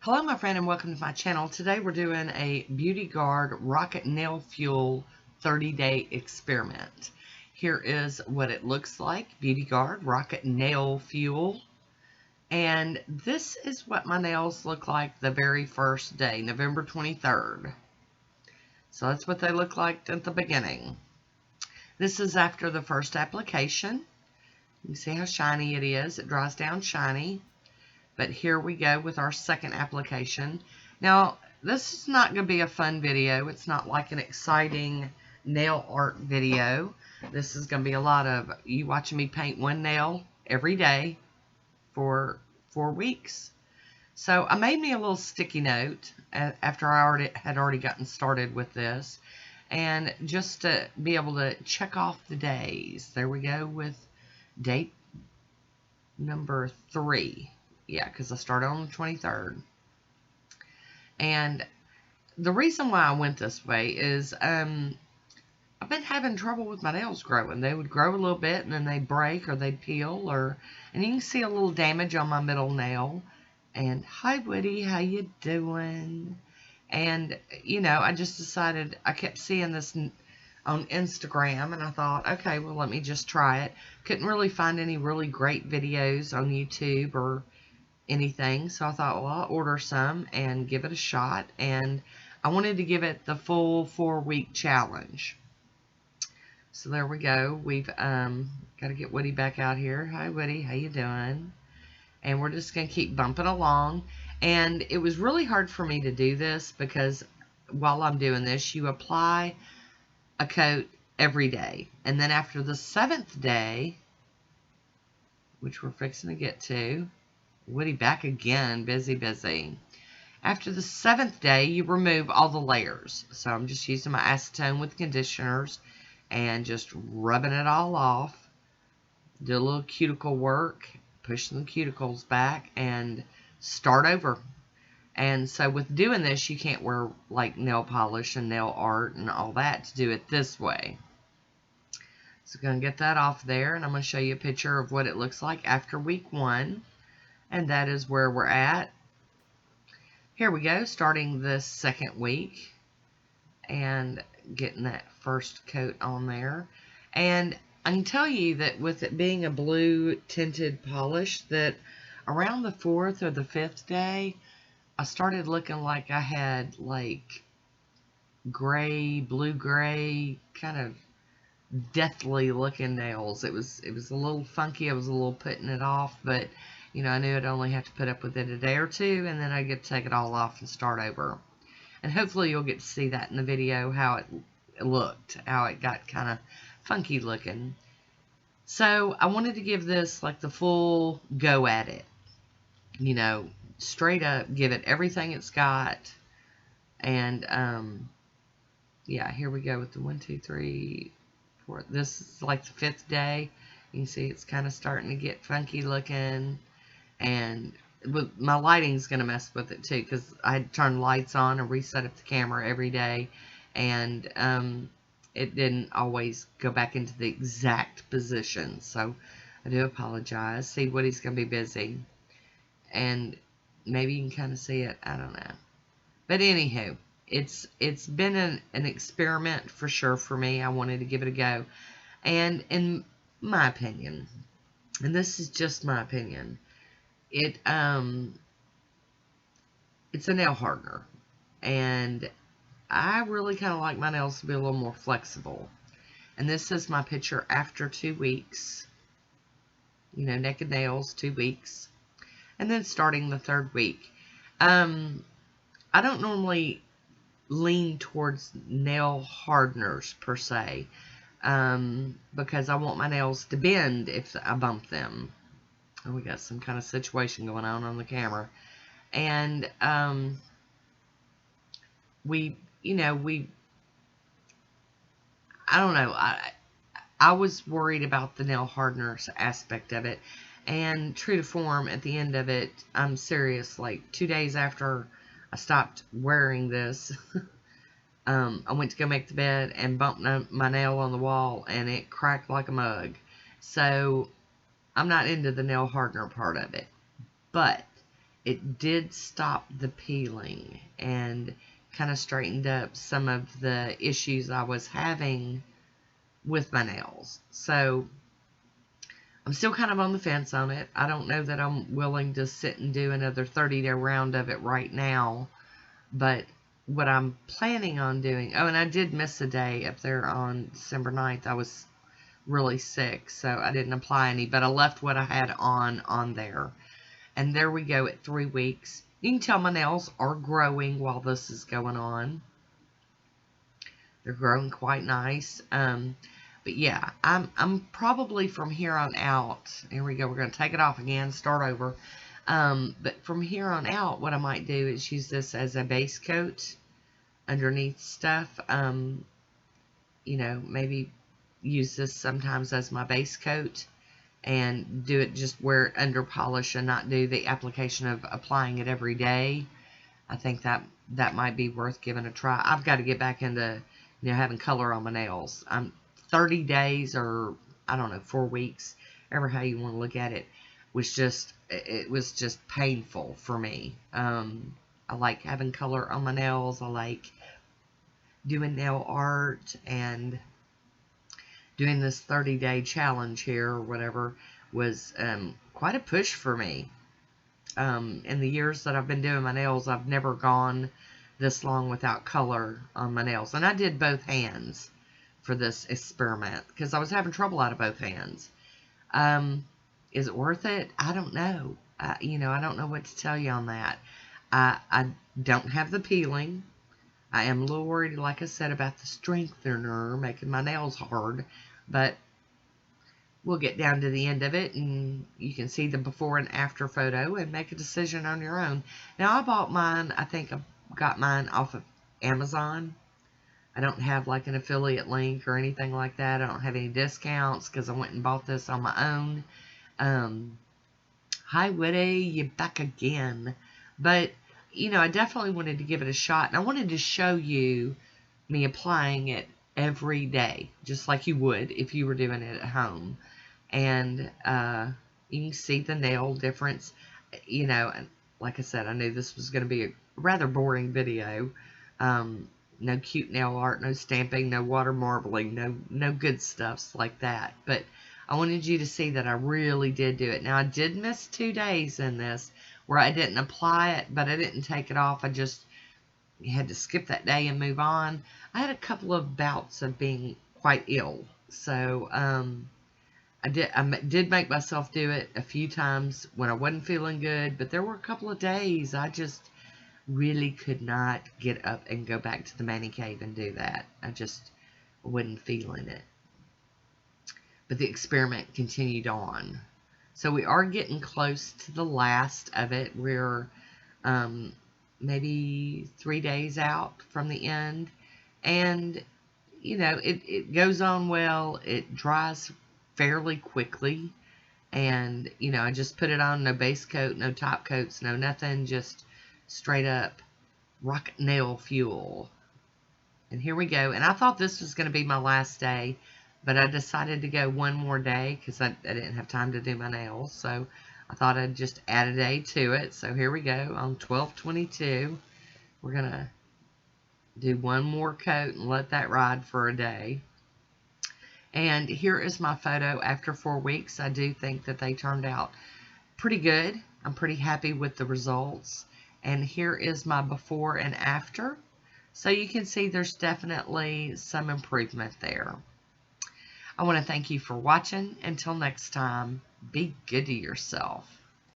Hello my friend and welcome to my channel. Today we're doing a BeautyGARDE Rocket Nail Fuel 30-day experiment. Here is what it looks like. BeautyGARDE Rocket Nail Fuel. And this is what my nails look like the very first day, November 23rd. So that's what they look like at the beginning. This is after the first application. You can see how shiny it is. It dries down shiny. But here we go with our second application. Now, this is not going to be a fun video. It's not like an exciting nail art video. This is going to be a lot of you watching me paint one nail every day for 4 weeks. So I made me a little sticky note after I had already gotten started with this. And just to be able to check off the days. There we go with date number 3. Yeah, because I started on the 23rd. And the reason why I went this way is I've been having trouble with my nails growing. They would grow a little bit and then they'd break or they'd peel. And you can see a little damage on my middle nail. And hi Woody, how you doing? And, you know, I just decided, I kept seeing this on Instagram and I thought, okay, well, let me just try it. Couldn't really find any really great videos on YouTube or anything, so I thought, well, I'll order some and give it a shot. And I wanted to give it the full 4-week challenge. So there we go. We've got to get Woody back out here. Hi Woody, how you doing? And we're just going to keep bumping along. And it was really hard for me to do this because while I'm doing this, you apply a coat every day. And then after the 7th day, which we're fixing to get to, Woody back again, busy. After the 7th day, you remove all the layers. So I'm just using my acetone with conditioners and just rubbing it all off. Do a little cuticle work, pushing the cuticles back and start over. And so with doing this, you can't wear like nail polish and nail art and all that to do it this way. So I'm going to get that off there and I'm going to show you a picture of what it looks like after week 1. And that is where we're at. Here we go, starting this 2nd week and getting that first coat on there. And I can tell you that with it being a blue tinted polish, that around the 4th or the 5th day, I started looking like I had like gray, blue-gray, kind of deathly looking nails. It was a little funky. I was a little putting it off, but you know, I knew I'd only have to put up with it a day or 2, and then I'd get to take it all off and start over. And hopefully you'll get to see that in the video, how it looked, how it got kind of funky looking. So I wanted to give this like the full go at it. You know, straight up, give it everything it's got. And, yeah, here we go with the 1, 2, 3, 4. This is like the 5th day. You can see it's kind of starting to get funky looking. And with my lighting's going to mess with it too, because I had turned lights on and reset up the camera every day, and it didn't always go back into the exact position, so I do apologize. See, Woody's going to be busy, and maybe you can kind of see it, I don't know. But anywho, it's been an experiment for sure for me. I wanted to give it a go, and in my opinion, and this is just my opinion, it's a nail hardener, and I really kind of like my nails to be a little more flexible. And this is my picture after 2 weeks, you know, naked nails, 2 weeks, and then starting the 3rd week. I don't normally lean towards nail hardeners per se, because I want my nails to bend if I bump them. Oh, we got some kind of situation going on the camera. And, I don't know. I was worried about the nail hardeners aspect of it. And true to form, at the end of it, I'm serious. Like 2 days after I stopped wearing this, I went to go make the bed and bumped my nail on the wall and it cracked like a mug. So I'm not into the nail hardener part of it. But it did stop the peeling and kind of straightened up some of the issues I was having with my nails. So I'm still kind of on the fence on it. I don't know that I'm willing to sit and do another 30-day round of it right now. But what I'm planning on doing... Oh, and I did miss a day up there on December 9th. I was really sick, so I didn't apply any. But I left what I had on there. And there we go at 3 weeks. You can tell my nails are growing while this is going on. They're growing quite nice. But yeah, I'm probably from here on out, here we go, we're going to take it off again, start over. But from here on out, what I might do is use this as a base coat underneath stuff. You know, maybe use this sometimes as my base coat and do it just wear it under polish and not do the application of applying it every day. I think that might be worth giving a try. I've got to get back into, you know, having color on my nails. 30 days or, I don't know, 4 weeks, ever how you want to look at it, was just painful for me. I like having color on my nails. I like doing nail art, and doing this 30-day challenge here or whatever was quite a push for me. In the years that I've been doing my nails, I've never gone this long without color on my nails. And I did both hands for this experiment because I was having trouble out of both hands. Is it worth it? I don't know. You know, I don't know what to tell you on that. I don't have the peeling. I am a little worried, like I said, about the strengthener making my nails hard, but we'll get down to the end of it and you can see the before and after photo and make a decision on your own. Now, I bought mine, I think I got mine off of Amazon. I don't have like an affiliate link or anything like that. I don't have any discounts because I went and bought this on my own. Hi, Woody, you back again. But, you know, I definitely wanted to give it a shot. And I wanted to show you me applying it every day, just like you would if you were doing it at home. And you can see the nail difference. You know, and like I said, I knew this was going to be a rather boring video. No cute nail art, no stamping, no water marbling, no good stuffs like that. But I wanted you to see that I really did do it. Now, I did miss 2 days in this where I didn't apply it, but I didn't take it off. I just had to skip that day and move on. I had a couple of bouts of being quite ill. So, I did make myself do it a few times when I wasn't feeling good, but there were a couple of days I just really could not get up and go back to the mani cave and do that. I just wasn't feeling it. But the experiment continued on. So we are getting close to the last of it. We're maybe 3 days out from the end. And, you know, it goes on well. It dries fairly quickly. And, you know, I just put it on, no base coat, no top coats, no nothing, just straight up rocket nail fuel. And here we go. And I thought this was going to be my last day, but I decided to go one more day because I didn't have time to do my nails. So I thought I'd just add a day to it. So here we go on 12/22. We're going to do one more coat and let that ride for a day. And here is my photo after 4 weeks. I do think that they turned out pretty good. I'm pretty happy with the results. And here is my before and after. So you can see there's definitely some improvement there. I want to thank you for watching. Until next time, be good to yourself.